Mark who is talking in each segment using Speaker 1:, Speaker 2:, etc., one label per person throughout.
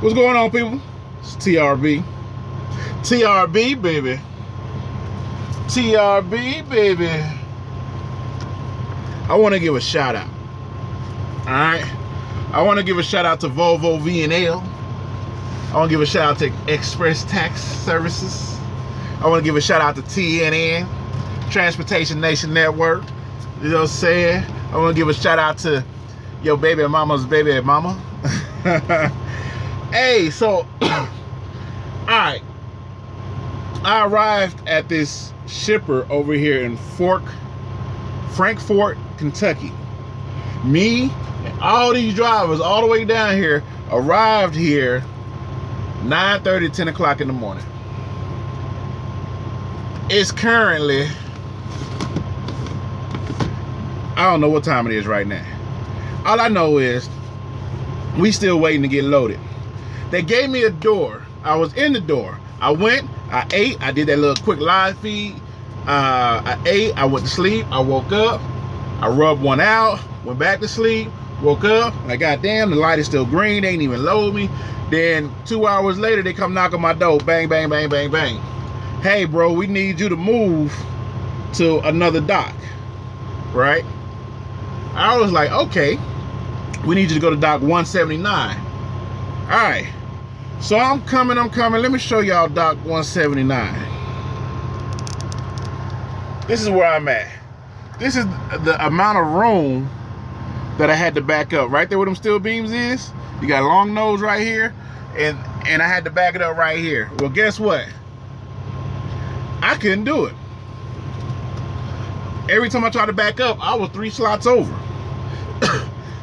Speaker 1: What's going on, people? It's TRB. TRB, baby. TRB, baby. I want to give a shout out. Alright? I want to give a shout out to Volvo V&L. I want to give a shout out to Express Tax Services. I want to give a shout out to TNN, Transportation Nation Network. You know what I'm saying? I want to give a shout out to your baby mama's baby mama. Hey, so, alright. I arrived at this shipper over here in Frankfort, Kentucky. Me and all these drivers all the way down here arrived here 9:30, 10 o'clock in the morning. It's currently, I don't know what time it is right now. All I know is we still waiting to get loaded. They gave me a door. I was in the door. I went, I ate, I did that little quick live feed. I ate, I went to sleep, I woke up, I rubbed one out, went back to sleep, woke up, like goddamn, the light is still green, they ain't even load me. Then 2 hours later, they come knock on my door, bang, bang, bang, bang, bang. Hey bro, we need you to move to another dock, right? I was like, okay, we need you to go to dock 179. All right, so I'm coming. Let me show y'all dock 179. This is where I'm at. This is the amount of room that I had to back up. Right there where them steel beams is, you got a long nose right here, and I had to back it up right here. Well, guess what? I couldn't do it. Every time I tried to back up, I was 3 slots over.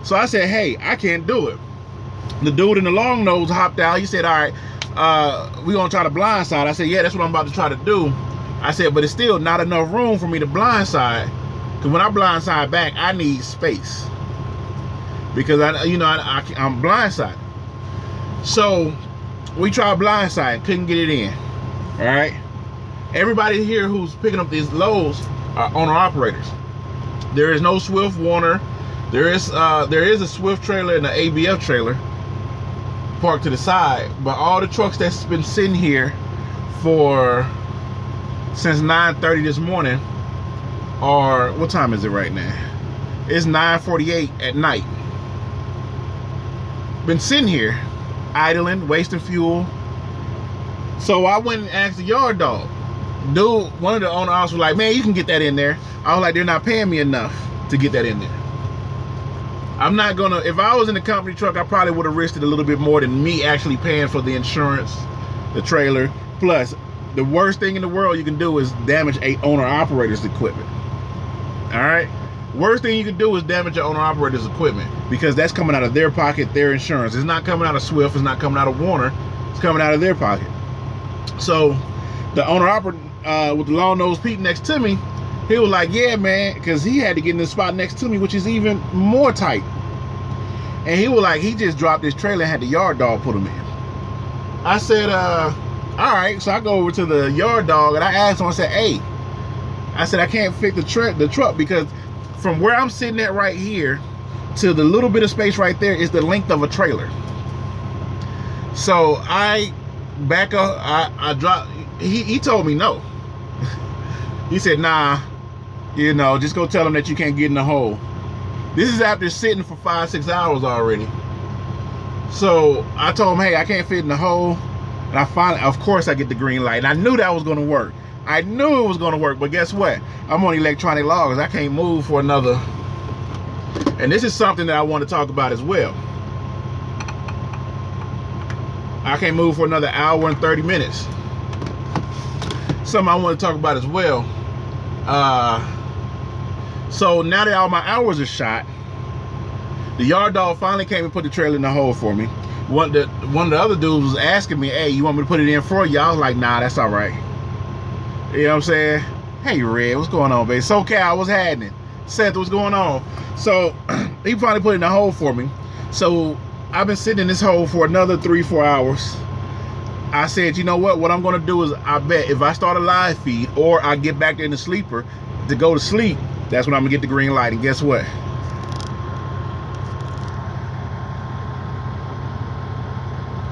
Speaker 1: So I said, hey, I can't do it. The dude in the long nose hopped out. He said, all right, we gonna try to blindside. I said, yeah, that's what I'm about to try to do. I said, but it's still not enough room for me to blindside, because when I blindside back, I need space, because I'm blindsided. So we tried blindside, couldn't get it in. All right, everybody here who's picking up these loads are owner operators. There is no Swift Warner. There is a Swift trailer and an ABF trailer parked to the side, but all the trucks that's been sitting here since 9:30 this morning are, what time is it right now? It's 9:48 at night. Been sitting here idling, wasting fuel. So I went and asked the yard dog. Dude, one of the owner officers was like, man, you can get that in there. I was like, they're not paying me enough to get that in there. I'm not gonna, if I was in the company truck, I probably would have risked it a little bit more than me actually paying for the insurance, the trailer. Plus, the worst thing in the world you can do is damage a owner-operator's equipment. All right? Worst thing you can do is damage an owner-operator's equipment, because that's coming out of their pocket, their insurance. It's not coming out of Swift, it's not coming out of Warner, it's coming out of their pocket. So, the owner-operator with the long-nosed Pete next to me, he was like, yeah, man, because he had to get in the spot next to me, which is even more tight. And he was like, he just dropped his trailer and had the yard dog put him in. I said, all right. So I go over to the yard dog and I asked him, I said, hey, I said, I can't fit the truck, because from where I'm sitting at right here to the little bit of space right there is the length of a trailer. So I back up, I dropped, he told me no. He said, nah, just go tell them that you can't get in the hole. This is after sitting for 5-6 hours already. So I told him, hey, I can't fit in the hole. And I finally, of course, I get the green light. And I knew that was going to work. I knew it was going to work. But guess what? I'm on electronic logs. I can't move for another. And this is something that I want to talk about as well. I can't move for another hour and 30 minutes. Something I want to talk about as well. So now that all my hours are shot, the yard dog finally came and put the trailer in the hole for me. One of the other dudes was asking me, hey, you want me to put it in for you? I was like, nah, that's all right. You know what I'm saying? Hey, Red, what's going on, babe? SoCal, what's happening? Seth, what's going on? So he finally put it in the hole for me. So I've been sitting in this hole for another 3-4 hours. I said, you know what I'm going to do is, I bet if I start a live feed or I get back there in the sleeper to go to sleep, that's when I'm going to get the green light. And guess what?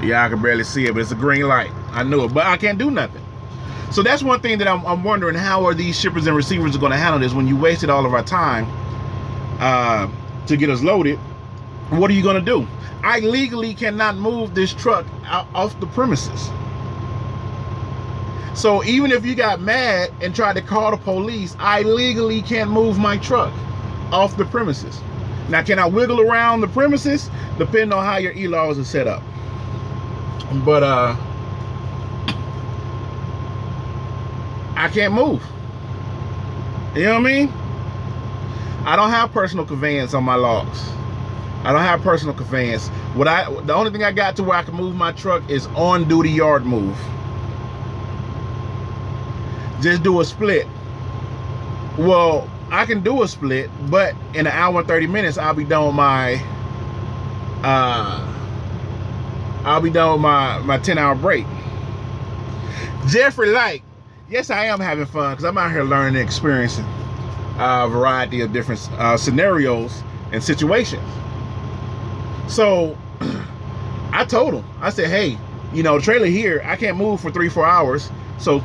Speaker 1: Yeah, I can barely see it, but it's a green light. I knew it, but I can't do nothing. So that's one thing that I'm wondering, how are these shippers and receivers going to handle this when you wasted all of our time to get us loaded? What are you going to do? I legally cannot move this truck off the premises. So even if you got mad and tried to call the police, I legally can't move my truck off the premises. Now, can I wiggle around the premises? Depending on how your e-laws are set up. But I can't move. You know what I mean? I don't have personal conveyance on my logs. I don't have personal conveyance. The only thing I got to where I can move my truck is on duty yard move. Just do a split. Well, I can do a split, but in an hour and 30 minutes, I'll be done with my 10-hour break. Jeffrey Light, yes, I am having fun because I'm out here learning and experiencing a variety of different scenarios and situations. So I told him, I said, hey, you know, trailer here, I can't move for 3-4 hours. So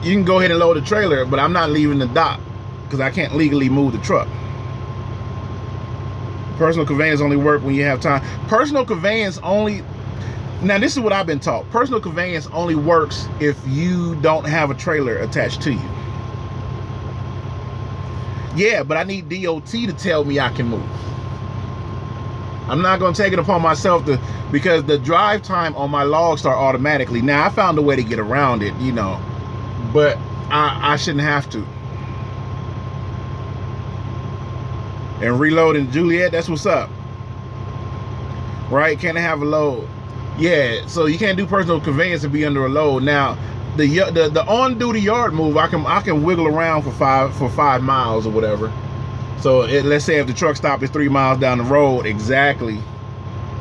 Speaker 1: you can go ahead and load the trailer, but I'm not leaving the dock because I can't legally move the truck. Personal conveyance only work when you have time. Personal conveyance only, now this is what I've been taught. Personal conveyance only works if you don't have a trailer attached to you. Yeah, but I need DOT to tell me I can move. I'm not going to take it upon myself because the drive time on my logs start automatically. Now, I found a way to get around it, you know, but I shouldn't have to. And reloading Juliet, that's what's up. Right? Can't have a load. Yeah, so you can't do personal conveyance and be under a load. Now, the on-duty yard move, I can wiggle around for 5 miles or whatever. So let's say if the truck stop is 3 miles down the road exactly,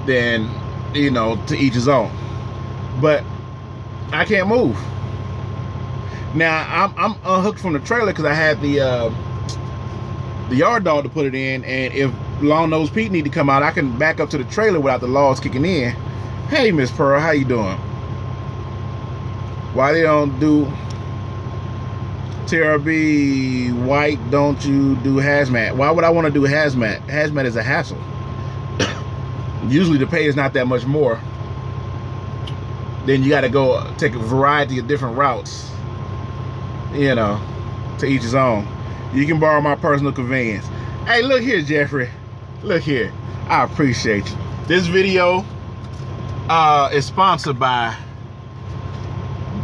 Speaker 1: then, you know, to each his own. But I can't move. Now I'm unhooked from the trailer because I had the yard dog to put it in, and if Long Nose Pete need to come out, I can back up to the trailer without the laws kicking in. Hey, Miss Pearl, how you doing? Why they don't do TRB white? Don't you do hazmat? Why would I want to do hazmat? Hazmat is a hassle. Usually the pay is not that much more. Then you got to go take a variety of different routes. You know, to each his own. You can borrow my personal conveyance. Hey, look here, Jeffrey. Look here. I appreciate you. This video is sponsored by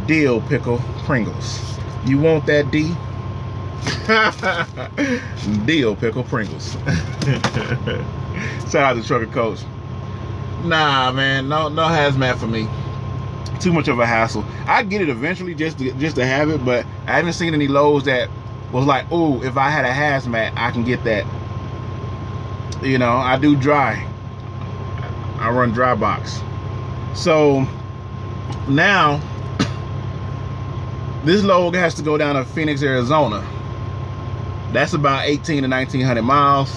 Speaker 1: Dill Pickle Pringles. You want that D? Dill Pickle Pringles. Shout out to Trucker Coach. Nah, man, no hazmat for me. Too much of a hassle. I get it eventually just to have it, but I haven't seen any loads that was like, oh, if I had a hazmat, I can get that. You know, I do dry. I run dry box. So now this load has to go down to Phoenix, Arizona. That's about 18 to 1900 miles,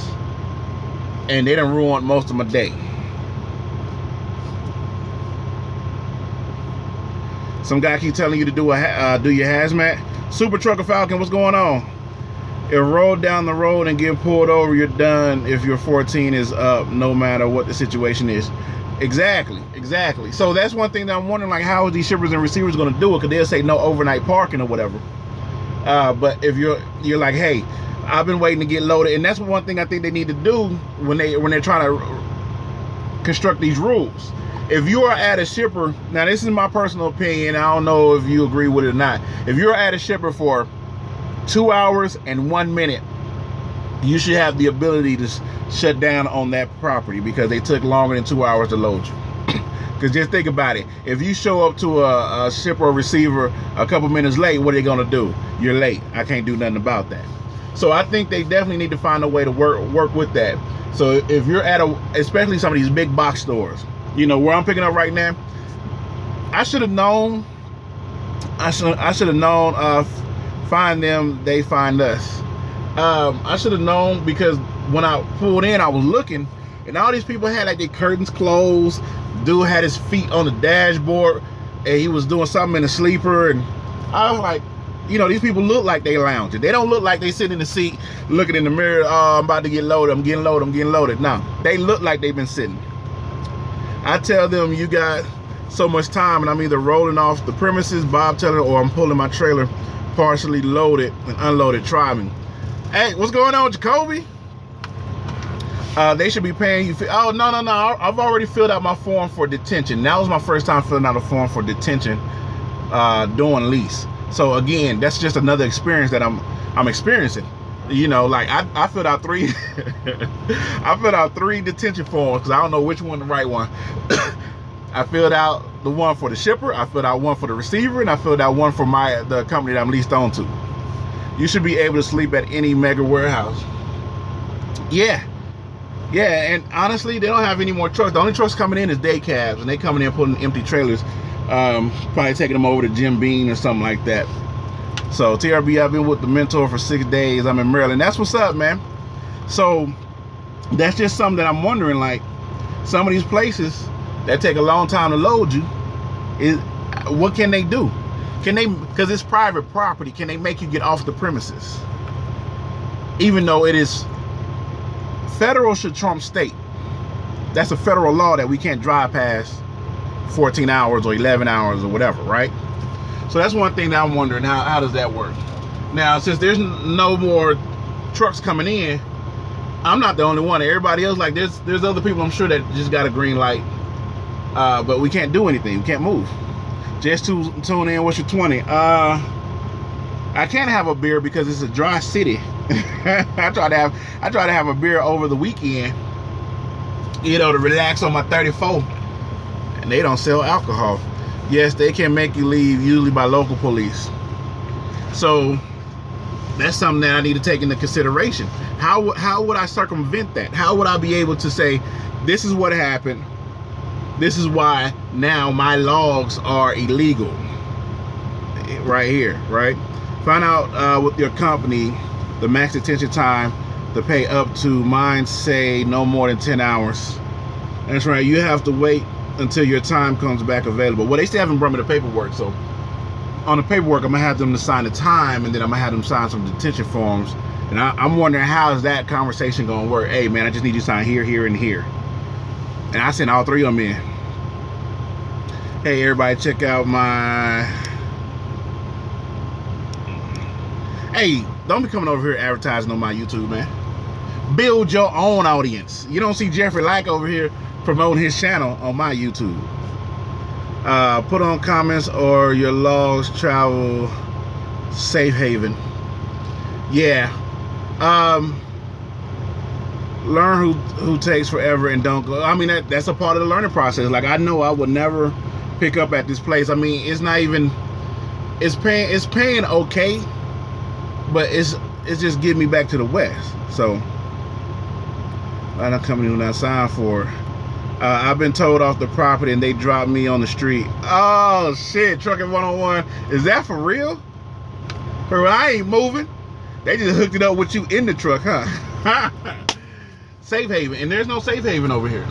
Speaker 1: and they done ruined most of my day. Some guy keep telling you to do your hazmat. Super Trucker Falcon, what's going on? If roll down the road and get pulled over, you're done if your 14 is up, no matter what the situation is. Exactly. So that's one thing that I'm wondering, like, how are these shippers and receivers going to do it? Because they'll say no overnight parking or whatever. But if you're like, hey, I've been waiting to get loaded, and that's one thing I think they need to do when they're trying to construct these rules. If you are at a shipper, now this is my personal opinion, I don't know if you agree with it or not. If you're at a shipper for 2 hours and 1 minute, you should have the ability to shut down on that property because they took longer than 2 hours to load you. Because just think about it. If you show up to a shipper or receiver a couple minutes late, what are they going to do? You're late. I can't do nothing about that. So I think they definitely need to find a way to work with that. So if you're at especially some of these big box stores, you know, where I'm picking up right now, I should have known. I should have known. Find them, they find us. I should have known because when I pulled in, I was looking and all these people had like their curtains closed. Dude had his feet on the dashboard, and he was doing something in the sleeper. And I was like, you know, these people look like they lounging. They don't look like they sitting in the seat looking in the mirror. Oh, I'm about to get loaded. I'm getting loaded. I'm getting loaded. No, they look like they've been sitting. I tell them, you got so much time, and I'm either rolling off the premises, Bob telling, or I'm pulling my trailer partially loaded and unloaded. Try me. Hey, what's going on, Jacoby? They should be paying you. Oh, no. I've already filled out my form for detention. That was my first time filling out a form for detention doing lease. So again, that's just another experience that I'm experiencing. You know, like I filled out 3 I filled out 3 detention forms because I don't know which one the right one. I filled out the one for the shipper, I filled out one for the receiver, and I filled out one for the company that I'm leased on to. You should be able to sleep at any mega warehouse. Yeah, and honestly, they don't have any more trucks. The only trucks coming in is day cabs, and they coming in putting empty trailers, probably taking them over to Jim Beam or something like that. So TRB, I've been with the mentor for 6 days. I'm in Maryland. That's what's up, man. So that's just something that I'm wondering, like, some of these places that take a long time to load you, what can they do? Can they, because it's private property, can they make you get off the premises? Even though it is, federal should trump state. That's a federal law that we can't drive past 14 hours or 11 hours or whatever, right? So that's one thing that I'm wondering, how does that work? Now, since there's no more trucks coming in, I'm not the only one. Everybody else, like, there's other people, I'm sure, that just got a green light. But we can't do anything. We can't move. Just to tune in. What's your 20? I can't have a beer because it's a dry city. I try to have a beer over the weekend, you know, to relax on my 34. And they don't sell alcohol. Yes, they can make you leave, usually by local police. So that's something that I need to take into consideration. How would I circumvent that? How would I be able to say, this is what happened, this is why now my logs are illegal? Right here, right? Find out with your company the max detention time to pay up to, mine say no more than 10 hours. That's right, you have to wait until your time comes back available. Well, they still haven't brought me the paperwork, so on the paperwork I'm gonna have them to sign the time, and then I'm gonna have them sign some detention forms. And I'm wondering, how is that conversation gonna work? Hey man, I just need you to sign here, here, and here. And I sent all 3 of them in. Hey everybody, check out my... Hey, don't be coming over here advertising on my YouTube, man. Build your own audience. You don't see Jeffrey Lack over here promoting his channel on my YouTube. Put on comments or your logs travel safe haven. Yeah. Learn who takes forever and don't go. I mean, that's a part of the learning process. Like, I know I would never pick up at this place. I mean, it's not even, it's paying okay, but it's just getting me back to the West. So I'm not company who not signed for. I've been towed off the property and they dropped me on the street. Oh shit, trucking 101. Is that for real? Bro, I ain't moving. They just hooked it up with you in the truck, huh? Safe haven, and there's no safe haven over here.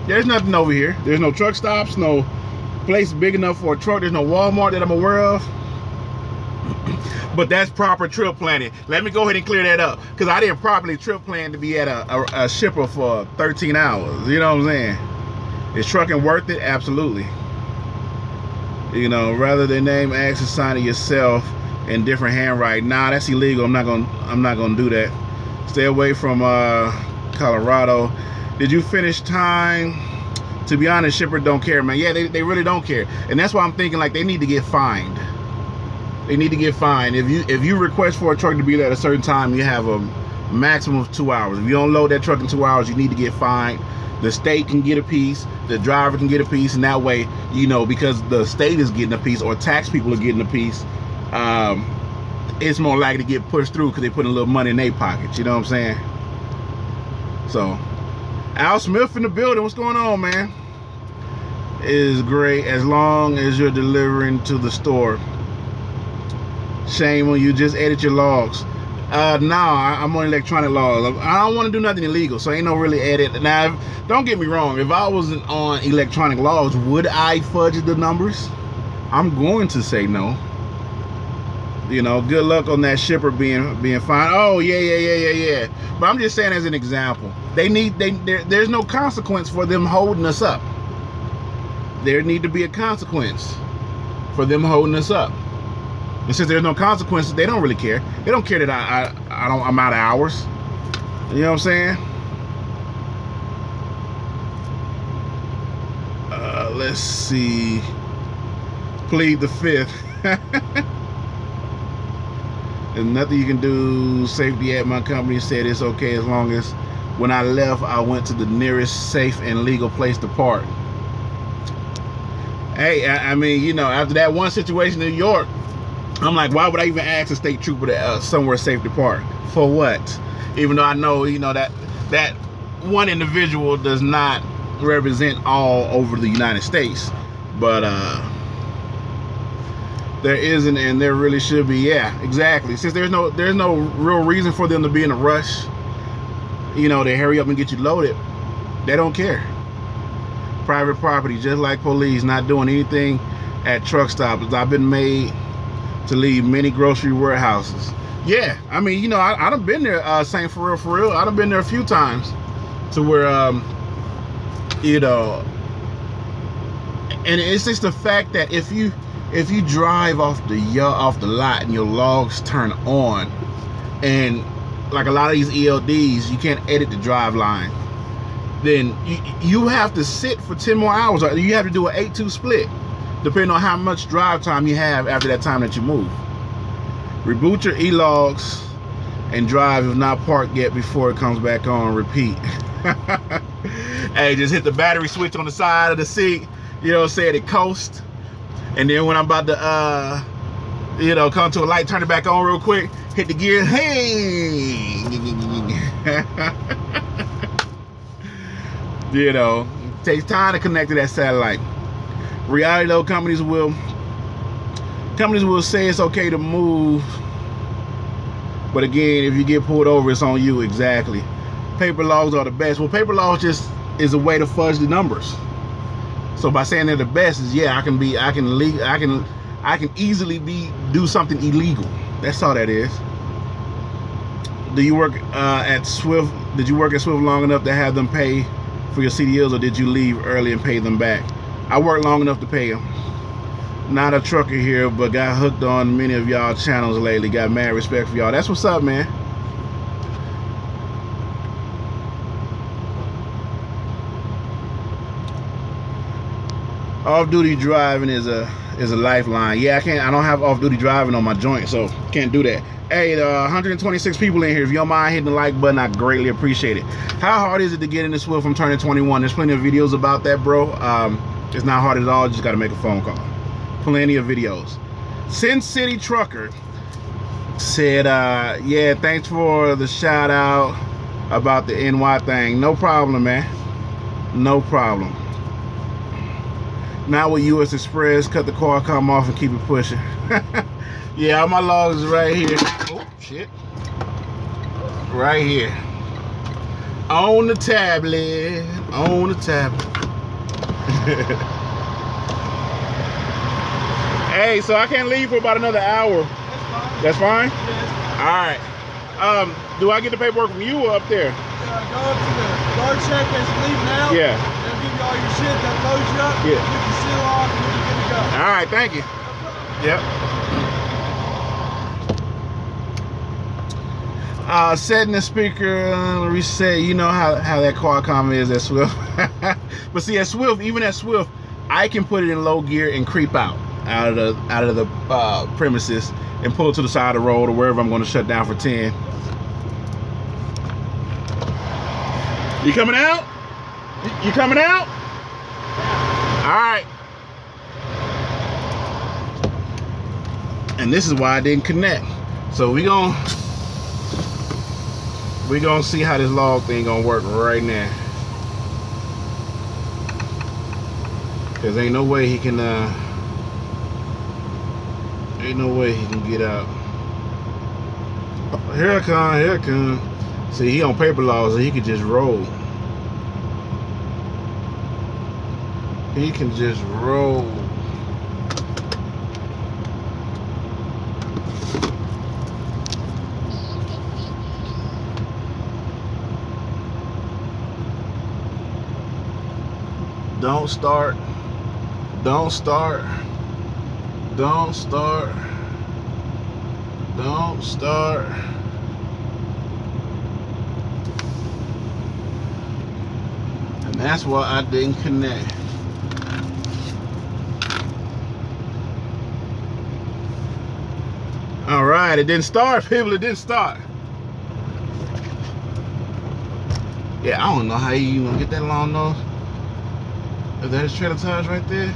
Speaker 1: There's nothing over here. There's no truck stops, no place big enough for a truck. There's no Walmart that I'm aware of. But that's proper trip planning. Let me go ahead and clear that up, because I didn't properly trip plan to be at a shipper for 13 hours. You know what I'm saying? Is trucking worth it? Absolutely. You know, rather than name, ask to sign it yourself in different handwriting. Nah, that's illegal. I'm not gonna do that. Stay away from Colorado. Did you finish time? To be honest, shipper don't care, man. Yeah, they really don't care, and that's why I'm thinking, like, they need to get fined. They need to get fined. If you request for a truck to be there at a certain time, you have a maximum of 2 hours. If you don't load that truck in 2 hours, you need to get fined. The state can get a piece, the driver can get a piece, and that way, you know, because the state is getting a piece or tax people are getting a piece, it's more likely to get pushed through because they put a little money in their pockets. You know what I'm saying? So, Al Smith in the building. What's going on, man? Is great as long as you're delivering to the store. Shame on you, just edit your logs. No, I'm on electronic laws. I don't want to do nothing illegal, so ain't no really edit. Now, don't get me wrong. If I wasn't on electronic laws, would I fudge the numbers? I'm going to say no. You know, good luck on that shipper being fine. Oh yeah. But I'm just saying as an example. There's no consequence for them holding us up. There need to be a consequence for them holding us up. And since there's no consequences, they don't really care. They don't care that I'm out of hours. You know what I'm saying? Let's see. Plead the fifth. There's nothing you can do. Safety at my company said it's okay as long as when I left, I went to the nearest safe and legal place to park. Hey, I mean, you know, after that one situation in New York, I'm like, why would I even ask a state trooper to somewhere safe to park? For what? Even though I know, you know, that one individual does not represent all over the United States. But there isn't, and there really should be. Yeah, exactly. Since there's no real reason for them to be in a rush, you know, to hurry up and get you loaded, they don't care. Private property, just like police, not doing anything at truck stops. I've been made to leave many grocery warehouses. Yeah, I mean, you know, I done been there, Saint, for real. I done been there a few times to where, you know, and it's just the fact that if you drive off the lot and your logs turn on, and like a lot of these ELDs, you can't edit the drive line, then you have to sit for 10 more hours, or you have to do an 8-2 split, depending on how much drive time you have after that time that you move. Reboot your e-logs and drive if not parked yet before it comes back on. Repeat. Hey, just hit the battery switch on the side of the seat, you know what I'm saying, it coast. And then when I'm about to, you know, come to a light, turn it back on real quick, hit the gear, hey! You know, it takes time to connect to that satellite. Reality though, companies will say it's okay to move, but again, if you get pulled over, it's on you. Exactly. Paper logs are the best. Well, paper logs just is a way to fudge the numbers. So by saying they're the best is, yeah, I can easily do something illegal. That's all that is. Do you work at Swift? Did you work at Swift long enough to have them pay for your CDLs, or did you leave early and pay them back? I worked long enough to pay them. Not a trucker here, but got hooked on many of y'all channels lately. Got mad respect for y'all. That's what's up, man. Off-duty driving is a lifeline. Yeah, I don't have off-duty driving on my joint, so can't do that. Hey, 126 people in here. If you don't mind hitting the like button, I greatly appreciate it. How hard is it to get into Swift from turning 21? There's plenty of videos about that, bro. It's not hard at all. Just got to make a phone call. Plenty of videos. Sin City Trucker said, yeah, thanks for the shout out about the NY thing. No problem, man. No problem. Now with US Express, cut the car, come off, and keep it pushing. Yeah, all my logs right here. Oh, shit. Right here. On the tablet. On the tablet. Hey, so I can't leave for about another hour. That's fine? Yes. All right. Do I get the paperwork from you or up there?
Speaker 2: Go up to the guard check as you leave now.
Speaker 1: Yeah.
Speaker 2: They'll give you all your shit. They'll load you up.
Speaker 1: Yeah.
Speaker 2: Get the seal off and you're good to go.
Speaker 1: All right, thank you. Yep. Setting the speaker, reset. You know how that Qualcomm is at Swift. But see, at Swift, even at Swift, I can put it in low gear and creep out of the premises and pull to the side of the road or wherever I'm going to shut down for 10. You coming out? You coming out? All right. And this is why I didn't connect. So we gonna see how this log thing gonna work right now. Cause ain't no way he can get out. Here it come, here it come. See, he on paper laws, so he could just roll. He can just roll. Don't start. Don't start. Don't start. Don't start. And that's why I didn't connect. All right, it didn't start, people. It didn't start. Yeah, I don't know how you gonna get that long nose. Is that his trailer tires right there?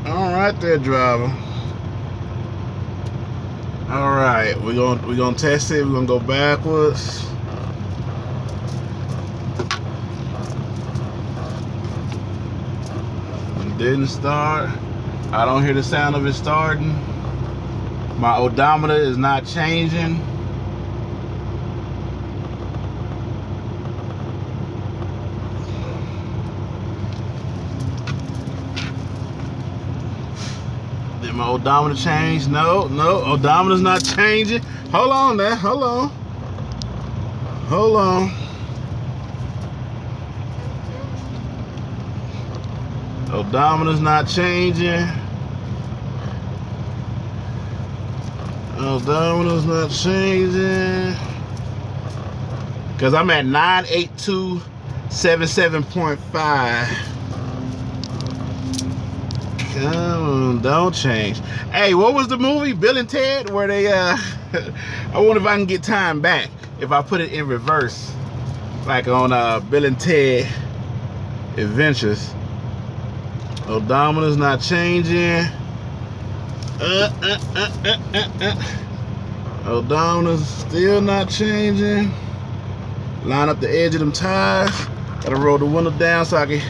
Speaker 1: All right, there, driver. All right, we're gonna test it. We're gonna go backwards. It didn't start. I don't hear the sound of it starting. My odometer is not changing. Did my odometer change? No, odometer's not changing. Hold on now, hold on. Hold on. Odometer's not changing. Odometer's not changing. Cause I'm at 98277.5. Come on, don't change. Hey, what was the movie, Bill and Ted, where they I wonder if I can get time back if I put it in reverse, like on Bill and Ted Adventures. Odometer's not changing. Odometer's still not changing. Line up the edge of them tires. Gotta roll the window down so I can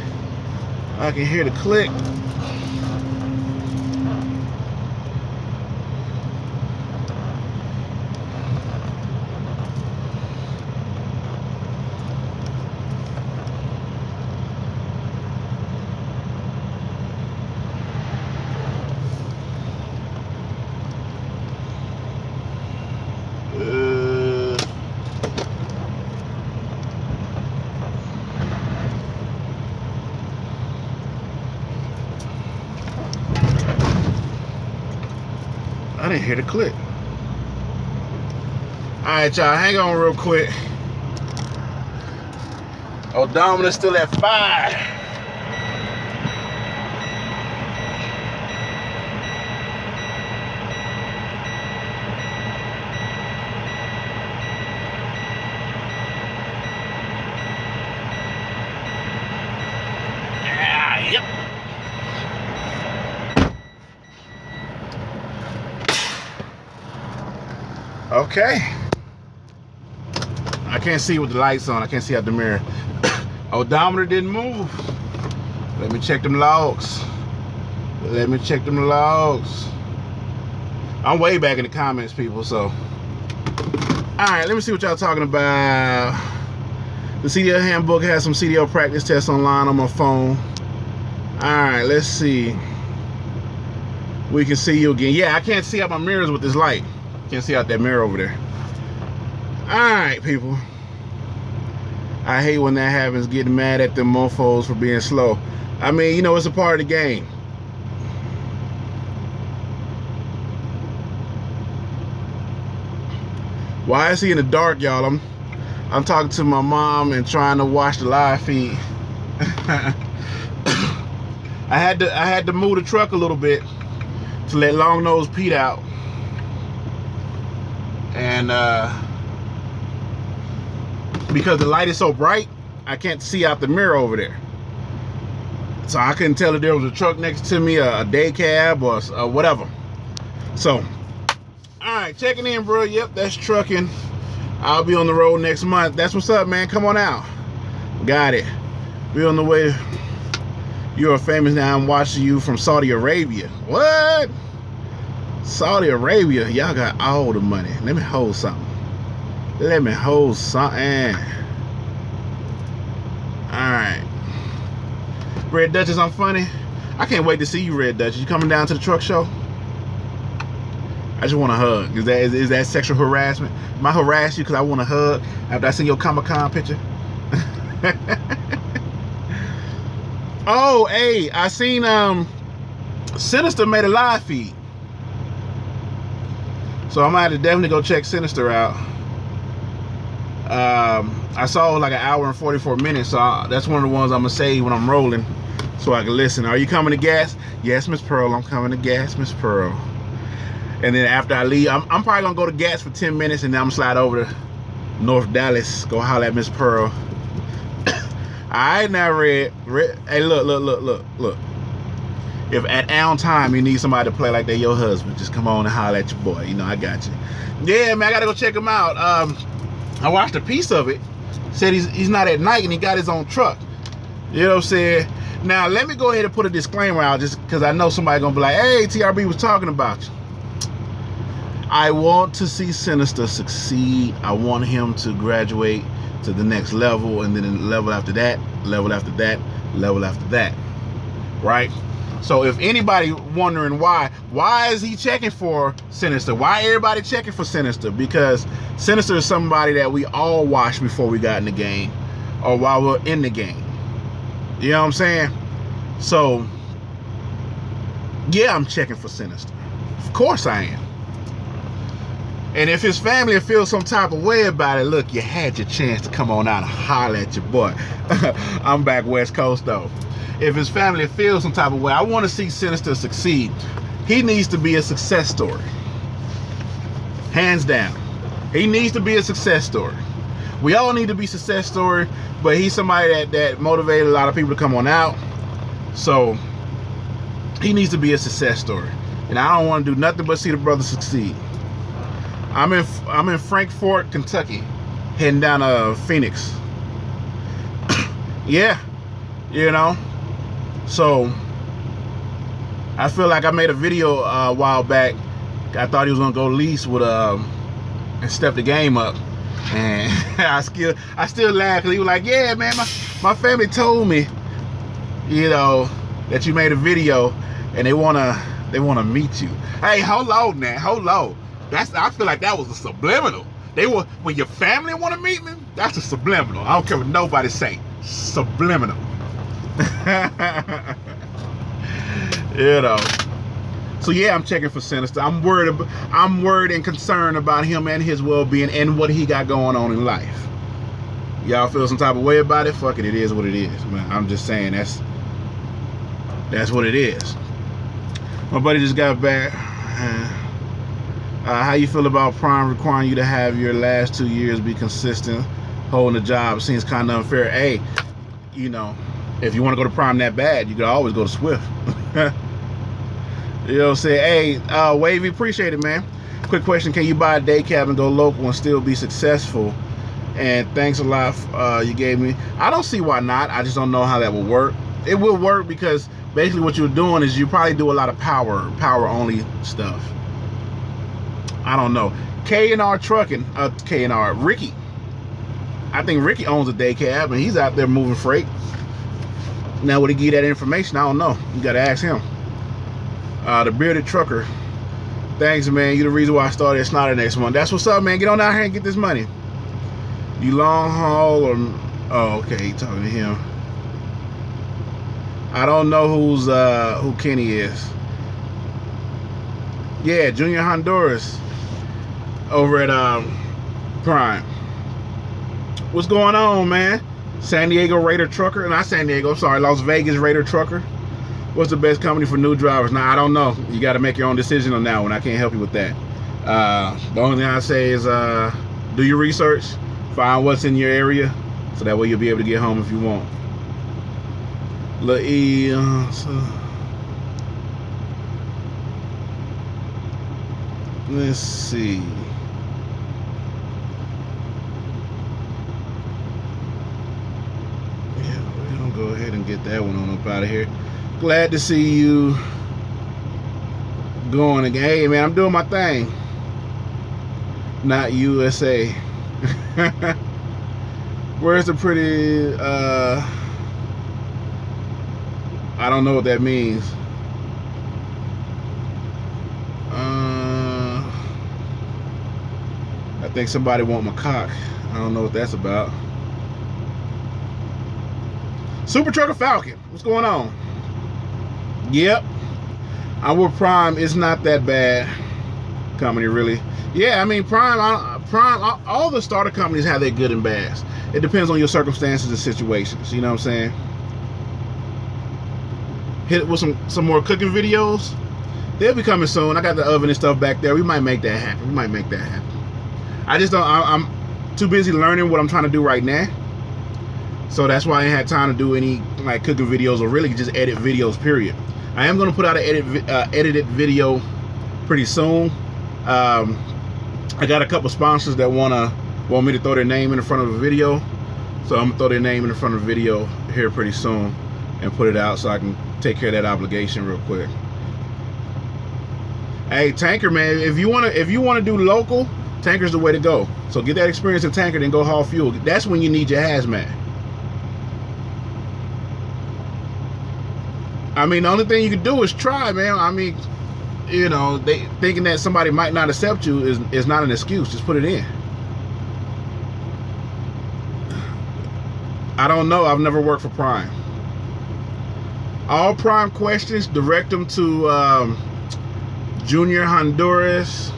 Speaker 1: hear the click. I didn't hear the click. All right, y'all, hang on real quick. Odometer's still at 5. Yep. Okay. I can't see with the lights on. I can't see out the mirror. Odometer didn't move. Let me check them logs. Let me check them logs. I'm way back in the comments, people, so. All right, let me see what y'all talking about. The CDL handbook has some CDL practice tests online on my phone. All right, let's see. We can see you again. Yeah, I can't see out my mirrors with this light. Can't see out that mirror over there. All right, people. I hate when that happens, getting mad at them mofos for being slow. I mean, you know, it's a part of the game. Why is he in the dark, y'all? I'm talking to my mom and trying to watch the live feed. I had to move the truck a little bit to let Long Nose Pete out. And because the light is so bright, I can't see out the mirror over there. So I couldn't tell if there was a truck next to me, a day cab or whatever. So, all right, checking in, bro. Yep, that's trucking. I'll be on the road next month. That's what's up, man. Come on out. Got it. We on the way You're famous now. I'm watching you from Saudi Arabia. What? Saudi Arabia, y'all got all the money. Let me hold something. Let me hold something. Alright. Red Duchess, I'm funny. I can't wait to see you, Red Duchess. You coming down to the truck show? I just want a hug. Is that sexual harassment? Am I harass you because I want a hug after I seen your Comic-Con picture? Oh, hey, I seen Sinister made a live feed. So I might have to definitely go check Sinister out. I saw like an hour and 44 minutes, so that's one of the ones I'm gonna save when I'm rolling, so I can listen. Are you coming to gas? Yes, Miss Pearl, I'm coming to gas, Miss Pearl. And then after I leave, I'm probably gonna go to gas for 10 minutes, and then I'm gonna slide over to North Dallas, go holler at Miss Pearl. Alright now, Red. Hey, look. If at own time you need somebody to play like they're your husband, just come on and holler at your boy. You know, I got you. Yeah, man, I gotta go check him out. I watched a piece of it. Said he's not at night and he got his own truck. You know what I'm saying? Now, let me go ahead and put a disclaimer out, just because I know somebody gonna be like, hey, TRB was talking about you. I want to see Sinister succeed. I want him to graduate to the next level, and then the level after that, level after that, level after that. Right? So if anybody wondering why is he checking for Sinister? Why everybody checking for Sinister? Because Sinister is somebody that we all watched before we got in the game, or while we're in the game. You know what I'm saying? So yeah, I'm checking for Sinister. Of course I am. And if his family feels some type of way about it, look, you had your chance to come on out and holler at your boy. I'm back West Coast though. If his family feels some type of way, I want to see Sinister succeed. He needs to be a success story. Hands down. He needs to be a success story. We all need to be a success story, but he's somebody that motivated a lot of people to come on out. So he needs to be a success story. And I don't want to do nothing but see the brother succeed. I'm in Frankfort, Kentucky, heading down to Phoenix. Yeah, you know. So I feel like I made a video a while back. I thought he was gonna go lease with and step the game up, and I still laugh because he was like, "Yeah, man, my family told me, you know, that you made a video, and they wanna meet you." Hey, hold on now, hold on. I feel like that was a subliminal. When your family want to meet me, that's a subliminal. I don't care what nobody say. Subliminal. You know. So yeah, I'm checking for Sinister. I'm worried and concerned about him and his well-being and what he got going on in life. Y'all feel some type of way about it? Fuck it, it is what it is, man. I'm just saying that's what it is. My buddy just got back. How you feel about Prime requiring you to have your last 2 years be consistent holding a job? Seems kind of unfair. Hey, you know, if you want to go to Prime that bad, you could always go to Swift. You know what I'm saying? Hey, Wavy, appreciate it, man. Quick question, can you buy a day cab and go local and still be successful? And thanks a lot you gave me. I don't see why not. I just don't know how that will work. It will work because basically what you're doing is you probably do a lot of power only stuff. I don't know. K&R Trucking, K&R, Ricky. I think Ricky owns a day cab and he's out there moving freight. Now, would he give you that information? I don't know. You got to ask him. The Bearded Trucker. Thanks, man. You're the reason why I started at Snyder next month. That's what's up, man. Get on out here and get this money. You long haul or... Oh, okay. Talking to him. I don't know who Kenny is. Yeah, Junior Honduras. Over at Prime. What's going on, man? San Diego Raider Trucker. Not San Diego, sorry, Las Vegas Raider Trucker. What's the best company for new drivers? Now, I don't know. You got to make your own decision on that one. I can't help you with that. The only thing I say is do your research, find what's in your area, so that way you'll be able to get home if you want. Let's see. go ahead and get that one on up out of here. Glad to see you going again. Hey man, I'm doing my thing. Not USA. Where's the pretty I don't know what that means. I think somebody want my cock. I don't know what that's about. Super Trucker Falcon, what's going on? Yep, I'm with Prime. It's not that bad company, really. Yeah, I mean Prime. All the starter companies have their good and bads. It depends on your circumstances and situations. You know what I'm saying? Hit it with some more cooking videos. They'll be coming soon. I got the oven and stuff back there. We might make that happen. I just don't. I'm too busy learning what I'm trying to do right now. So that's why I ain't had time to do any like cooking videos or really just edit videos, period. I am going to put out an edited video pretty soon. I got a couple sponsors that want me to throw their name in the front of the video. So I'm going to throw their name in the front of the video here pretty soon and put it out so I can take care of that obligation real quick. Hey, Tanker, man, if you want to do local, Tanker's the way to go. So get that experience in Tanker, then go haul fuel. That's when you need your hazmat. I mean, the only thing you can do is try, man. I mean, you know, they thinking that somebody might not accept you is not an excuse. Just put it in. I don't know. I've never worked for Prime. All Prime questions, direct them to Junior Honduras.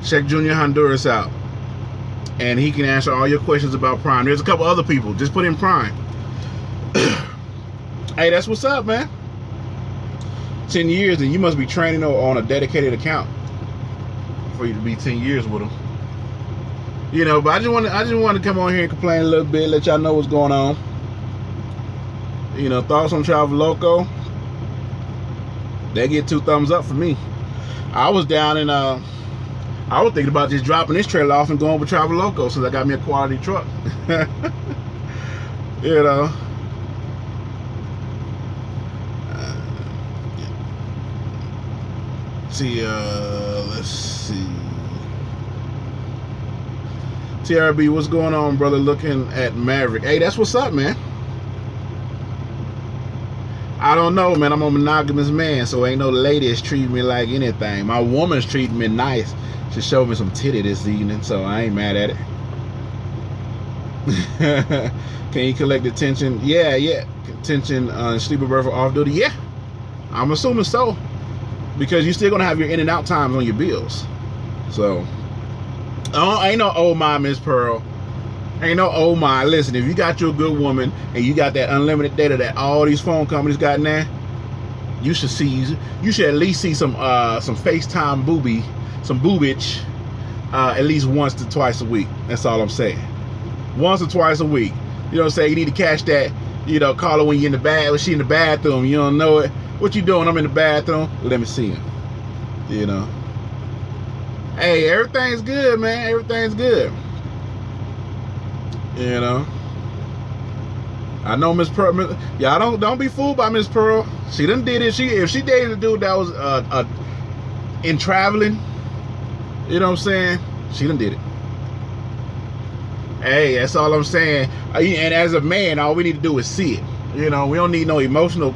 Speaker 1: Check Junior Honduras out, and he can answer all your questions about Prime. There's a couple other people. Just put in Prime. Hey, that's what's up, man. 10 years, and you must be training on a dedicated account for you to be 10 years with them. You know, but I just want to come on here and complain a little bit, let y'all know what's going on. You know, thoughts on Travel Loco? They get 2 thumbs up for me. I was down in I was thinking about just dropping this trailer off and going with Travel Loco since I got me a quality truck. You know. Let's see. TRB, what's going on, brother? Looking at Maverick. Hey, that's what's up, man. I don't know, man. I'm a monogamous man, so ain't no ladies treating me like anything. My woman's treating me nice. She showed me some titty this evening, so I ain't mad at it. Can you collect the tension? Yeah. Tension sleeper berth for off duty? Yeah. I'm assuming so. Because you're still gonna have your in and out times on your bills. So ain't no oh my Miss Pearl. Ain't no oh my. Listen, if you got you a good woman and you got that unlimited data that all these phone companies got now, you should at least see some FaceTime boobage at least once to twice a week. That's all I'm saying. Once or twice a week. You know what I'm saying? You need to catch that, you know, call her when you're in the when she in the bathroom, you don't know it. What you doing? I'm in the bathroom. Let me see him. You know. Hey, everything's good, man. Everything's good. You know. I know Miss Pearl. Y'all don't be fooled by Miss Pearl. She done did it. If she dated a dude that was in traveling, you know what I'm saying? She done did it. Hey, that's all I'm saying. And as a man, all we need to do is see it. You know, we don't need no emotional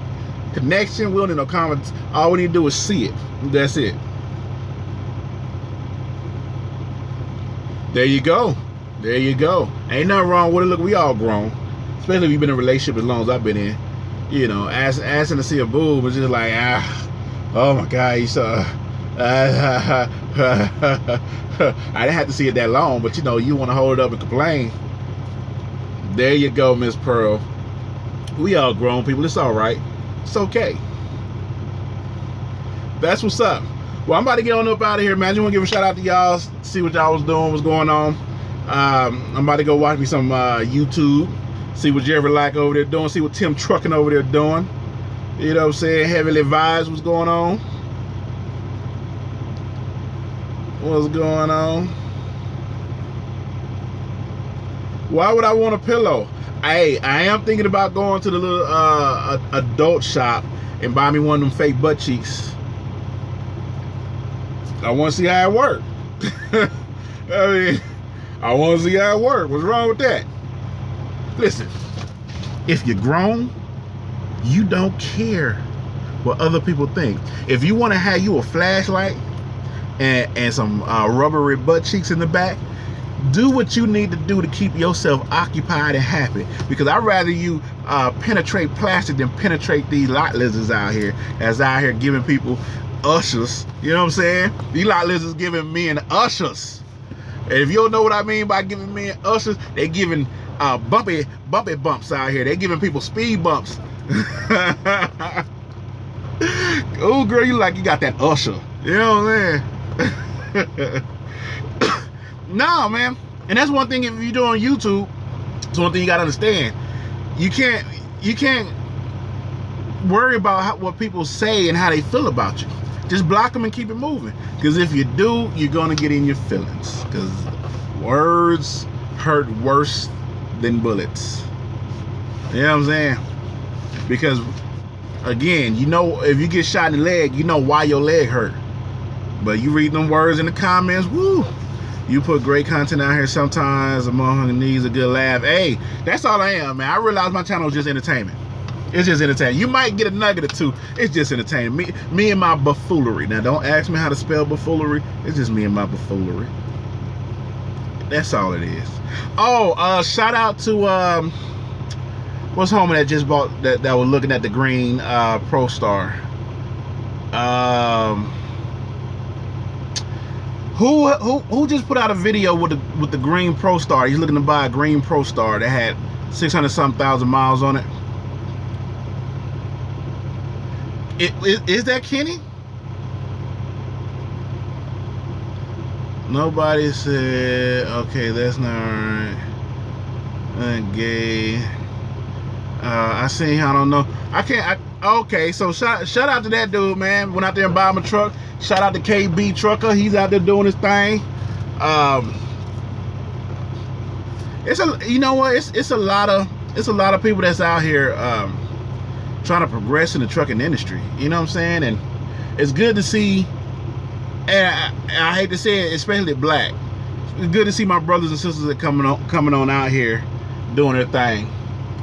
Speaker 1: connection. We don't need no comments. All we need to do is see it. That's it. There you go. There you go. Ain't nothing wrong with it. Look, we all grown. Especially if you've been in a relationship as long as I've been in. You know, asking to see a boob is just like, oh my God, you saw. I didn't have to see it that long, but you know, you want to hold it up and complain. There you go, Miss Pearl. We all grown people. It's all right. It's okay. That's what's up. Well, I'm about to get on up out of here, man. I just want to give a shout out to y'all, see what y'all was doing, what's going on. I'm about to go watch me some YouTube, see what Jerry like over there doing, see what Tim Trucking over there doing. You know what I'm saying? Heavily Vibes, what's going on? What's going on? Why would I want a pillow? I am thinking about going to the little adult shop and buy me one of them fake butt cheeks. I want to see how it works. I mean, I want to see how it works. What's wrong with that? Listen, if you're grown, you don't care what other people think. If you want to have you a flashlight and some rubbery butt cheeks in the back, do what you need to do to keep yourself occupied and happy. Because I'd rather you penetrate plastic than penetrate these lot lizards out here that's out here giving people ushers. You know what I'm saying? These lot lizards giving men ushers. And if you don't know what I mean by giving men ushers, they giving bumpy bumps out here. They giving people speed bumps. Oh, girl, you like you got that usher. You know what I'm saying? No, man. And that's one thing if you're doing YouTube, it's one thing you gotta understand. You can't worry about what people say and how they feel about you. Just block them and keep it moving. Because if you do, you're gonna get in your feelings. Because words hurt worse than bullets. You know what I'm saying? Because again, you know, if you get shot in the leg, you know why your leg hurt. But you read them words in the comments, woo. You put great content out here sometimes. Among needs a good laugh. Hey, that's all I am, man. I realize my channel is just entertainment. It's just entertainment. You might get a nugget or two. It's just entertainment. Me and my buffoonery. Now, don't ask me how to spell buffoonery. It's just me and my buffoonery. That's all it is. Oh, shout out to what's homie that just bought that was looking at the green Pro Star. Who just put out a video with the green Pro Star? He's looking to buy a green Pro Star that had 600-something thousand miles on it. Is that Kenny? Nobody said, okay, that's not right. Gay. I seen, I don't know. Okay, so shout out to that dude, man. Went out there and bought him a truck. Shout out to KB Trucker. He's out there doing his thing. You know what? It's a lot of people that's out here trying to progress in the trucking industry. You know what I'm saying? And it's good to see. And I hate to say it, especially black. It's good to see my brothers and sisters that coming on out here doing their thing.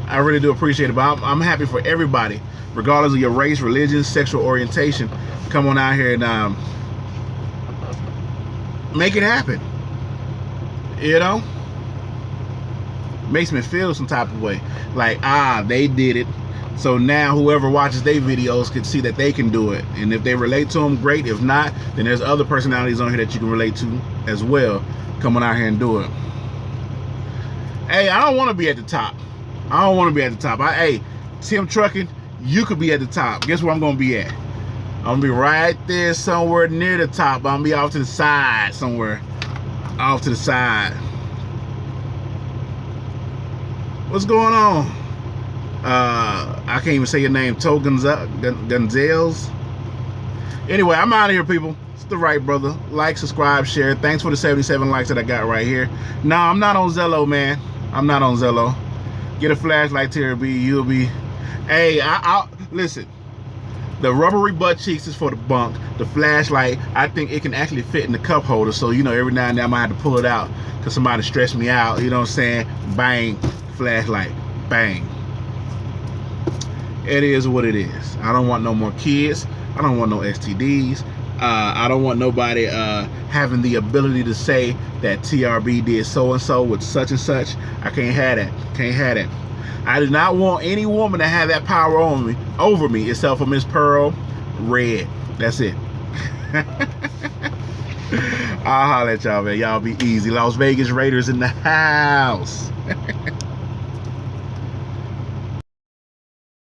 Speaker 1: I really do appreciate it. But I'm happy for everybody, regardless of your race, religion, sexual orientation. Come on out here and make it happen. You know? Makes me feel some type of way. Like, they did it. So now whoever watches their videos can see that they can do it. And if they relate to them, great. If not, then there's other personalities on here that you can relate to as well. Come on out here and do it. Hey, I don't want to be at the top. I don't want to be at the top. Hey, Tim Trucking, you could be at the top. Guess where I'm going to be at? I'm going to be right there somewhere near the top. I'm going to be off to the side somewhere. Off to the side. What's going on? I can't even say your name. Toe Gonzales. Anyway, I'm out of here, people. It's The Right Brother. Like, subscribe, share. Thanks for the 77 likes that I got right here. No, I'm not on Zello, man. I'm not on Zello. Get a flashlight, TRB. You'll be. Hey, I'll listen. The rubbery butt cheeks is for the bunk. The flashlight, I think it can actually fit in the cup holder. So, you know, every now and then I might have to pull it out because somebody stressed me out. You know what I'm saying? Bang. Flashlight. Bang. It is what it is. I don't want no more kids. I don't want no STDs. I don't want nobody having the ability to say that TRB did so-and-so with such and such. I can't have that. Can't have that. I do not want any woman to have that power over me except for Miss Pearl Red. That's it. I'll holler at y'all, man. Y'all be easy. Las Vegas Raiders in the house.